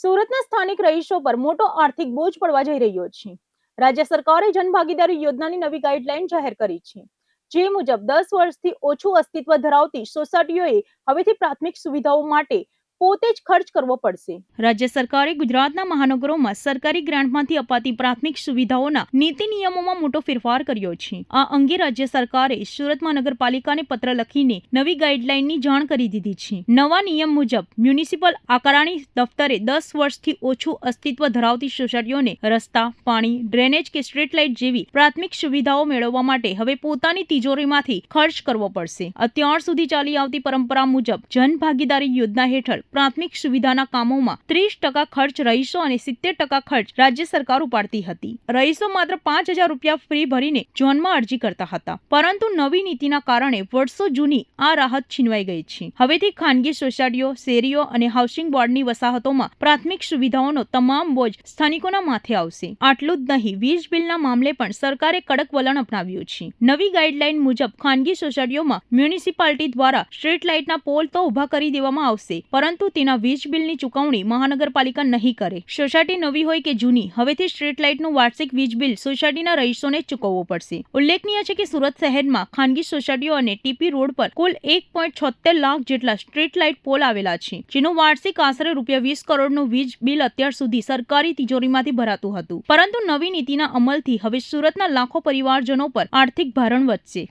સુરતના સ્થાનિક રહીશો પર મોટો આર્થિક બોજ પડવા જઈ રહ્યો છે। રાજ્ય સરકારે જનભાગીદારી યોજનાની નવી ગાઈડલાઈન જાહેર કરી છે, જે મુજબ 10 વર્ષથી ઓછું અસ્તિત્વ ધરાવતી સોસાયટીઓએ હવેથી પ્રાથમિક સુવિધાઓ માટે પોતે જ ખર્ચ કરવો પડશે। રાજ્ય સરકારે ગુજરાતના મહાનગરોમાં સરકારી ગ્રાન્ટમાંથી અપાતી પ્રાથમિક સુવિધાઓના નીતિ નિયમોમાં મોટો ફેરફાર કર્યો છે। આ અંગે રાજ્ય સરકારે સુરત મહાનગરપાલિકાને પત્ર લખીને નવી ગાઈડલાઈનની જાણ કરી દીધી છે। નવા નિયમ મુજબ મ્યુનિસિપલ આકારણી દફતરે 10 વર્ષથી ઓછું અસ્તિત્વ ધરાવતી સોસાયટીઓને રસ્તા, પાણી, ડ્રેનેજ કે સ્ટ્રીટ લાઇટ જેવી પ્રાથમિક સુવિધાઓ મેળવવા માટે હવે પોતાની તિજોરીમાંથી ખર્ચ કરવો પડશે। અત્યાર સુધી ચાલી આવતી પરંપરા મુજબ જનભાગીદારી યોજના હેઠળ પ્રાથમિક સુવિધાના કામોમાં 30% ખર્ચ રહીશો અને 70% ખર્ચ રાજ્ય સરકાર ઉપાડતી હતી। રહીશો માત્ર 5,000 રૂપિયા ફી ભરીને ઝોનમાં અરજી કરતા હતા, પરંતુ નવી નીતિના કારણે વર્ષો જૂની આ રાહત છીનવાઈ ગઈ છે। હવેથી ખાનગી સોસાયટીઓ, શેરીઓ અને હાઉસિંગ બોર્ડની વસાહતોમાં પ્રાથમિક સુવિધાઓનો તમામ બોજ સ્થાનિકોના માથે આવશે। આટલું જ નહીં, વીજ બિલના મામલે પણ સરકારે કડક વલણ અપનાવ્યું છે। નવી ગાઈડલાઈન મુજબ ખાનગી સોસાયટીઓમાં મ્યુનિસિપાલિટી દ્વારા સ્ટ્રીટ લાઇટના પોલ તો ઉભા કરી દેવામાં આવશે, પરંતુ તેના વીજ બિલની ચૂકવણી મહાનગરપાલિકા નહીં કરે। સોસાયટી નવી હોય કે જૂની, હવેથી સ્ટ્રીટ લાઇટનું વાર્ષિક વીજ બિલ સોસાયટીના રહીશોને જ ચૂકવવું પડશે। ઉલ્લેખનીય છે કે સુરત શહેરમાં ખાનગી સોસાયટીઓ અને ટીપી રોડ પર કુલ 1.76 લાખ જેટલા સ્ટ્રીટ લાઇટ પોલ આવેલા છે, જેનું વાર્ષિક આશરે ₹20 કરોડનું વીજ બિલ અત્યાર સુધી સરકારી તિજોરીમાંથી ભરાતું હતું। પરંતુ નવી નીતિના અમલથી હવે સુરતના લાખો પરિવારજનો પર આર્થિક ભારણ વધશે।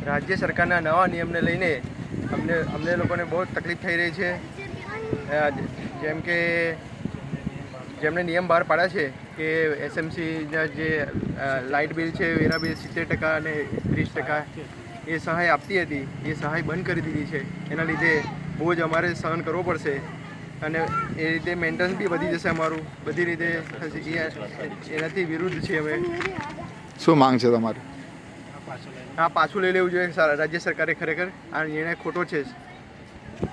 રાજ્ય સરકારના નવા નિયમને લઈને અમને લોકોને બહુ તકલીફ થઈ રહી છે। જેમ કે જેમણે નિયમ બહાર પાડ્યા છે કે એસએમસીના જે લાઇટ બિલ છે, વેરા બિલ 70% અને 30% એ સહાય આપતી હતી, એ સહાય બંધ કરી દીધી છે। એના લીધે બહુ જ અમારે સહન કરવો પડશે અને એ રીતે મેન્ટેનન્સ બી વધી જશે અમારું, બધી રીતે એનાથી વિરુદ્ધ છે। અમે શું માંગ છે તમારી? આ પાછું લઈ લેવું જોઈએ રાજ્ય સરકારે। ખરેખર આ નિર્ણય ખોટો છે।